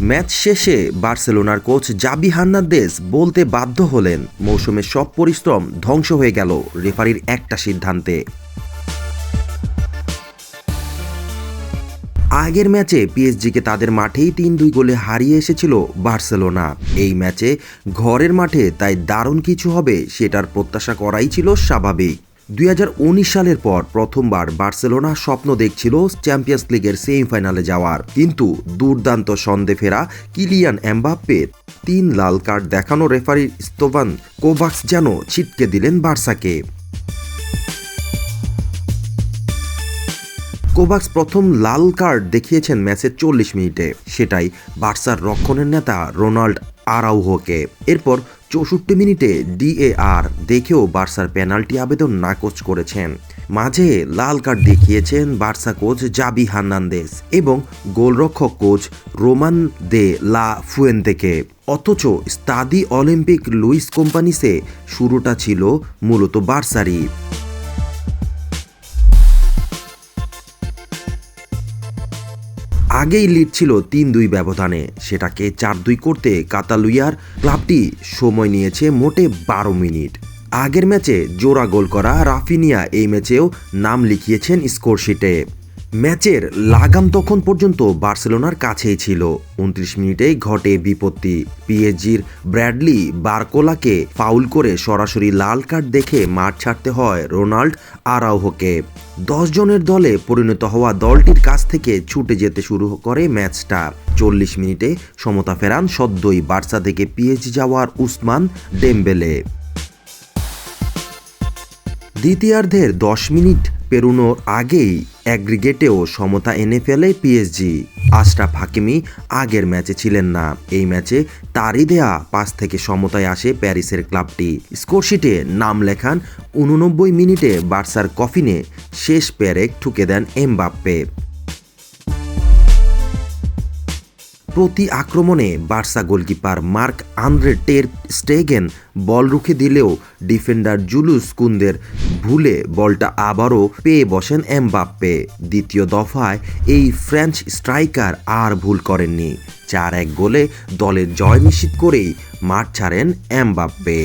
Match শেষে বার্সেলোনার coach জাবি হার্নান্দেজ বলতে বাধ্য হলেন, মৌসুমের সব পরিশ্রম ধ্বংস হয়ে গেল রেফারির একটা সিদ্ধান্তে। আগের ম্যাচে পিএসজিকে তাদের মাঠেই ৩-২ গোলে হারিয়ে এসেছিল বার্সেলোনা। এই ম্যাচে ঘরের মাঠে তাই দারুণ কিছু হবে সেটার প্রত্যাশা করাই ছিল স্বাভাবিক। ২০১৯ সালের পর প্রথমবার বার্সেলোনা স্বপ্ন দেখছিল চ্যাম্পিয়ন্স লিগের সেমিফাইনালে যাওয়ার, কিন্তু দুর্দান্ত ছন্দে ফেরা কিলিয়ান এমবাপ্পের ৩ লাল কার্ড দেখানো রেফারি স্তেভান কোভাক্স যেন ছিটকে দিলেন বার্সাকে। কোভাক্স প্রথম লাল কার্ড দেখিয়েছেন ম্যাচের ৪০ মিনিটে, সেটাই বার্সার রক্ষণের নেতা রোনাল্ড আরাউহোকে। এরপর ৬৪ মিনিটে ডিএআর দেখেও বার্সার পেনাল্টি আবেদন নাকচ করেছেন। মাঝে লাল কার্ড দেখিয়েছেন বার্সা কোচ জাবি হার্নান্দেজ এবং গোলরক্ষক কোচ রোমান দে লা ফুয়েন্তেকে। অথচ স্তাদি অলিম্পিক লুইস কোম্পানিসে শুরুটা ছিল মূলত বার্সারই। আগেই লিড ছিল ৩-২ ব্যবধানে, সেটাকে ৪-২ করতে কাতালুইয়ার ক্লাবটি সময় নিয়েছে মোটে ১২ মিনিট। আগের ম্যাচে জোড়া গোল করা রাফিনিয়া এই ম্যাচেও নাম লিখিয়েছেন স্কোরশিটে। ম্যাচের লাগাম তখন পর্যন্ত বার্সেলোনার কাছেই ছিল। ২৯ মিনিটেই ঘটে বিপত্তি। পিএসজির ব্র্যাডলি বারকোলাকে ফাউল করে সরাসরি লাল কার্ড দেখে মাঠ ছাড়তে হয় রোনাল্ড আরাউহোকে। ১০ জনের দলে পরিণত হওয়া দলটির কাছ থেকে ছুটে যেতে শুরু করে ম্যাচটা। ৪০ মিনিটে সমতা ফেরান সদ্যই বার্সা থেকে পিএসজি যাওয়ার উসমান ডেমবেলে। দ্বিতীয়ার্ধের ১০ মিনিট পেরোনোর আগেই অ্যাগ্রিগেটেও সমতা এনে ফেলে পিএসজি। আশরাফ হাকিমি আগের ম্যাচে ছিলেন না। এই ম্যাচে তারই দেয়া পাস থেকে সমতায় আসে প্যারিসের ক্লাবটি। স্কোরশিটে নাম লেখান ৮৯ মিনিটে বার্সার কফিনে শেষ পেরেক ঠুকে দেন এমবাপ্পে। প্রতি আক্রমণে বার্সা গোলকিপার মার্ক আন্দ্রে টের স্টেগেন বল রুখে দিলেও ডিফেন্ডার জুলুস কুন্দের ভুলে বলটা আবারও পেয়ে বসেন এমবাপ্পে। দ্বিতীয় দফায় এই ফ্রেঞ্চ স্ট্রাইকার আর ভুল করেননি। ৪-১ গোলে দলের জয় নিশ্চিত করেই মাঠ ছাড়েন এমবাপ্পে।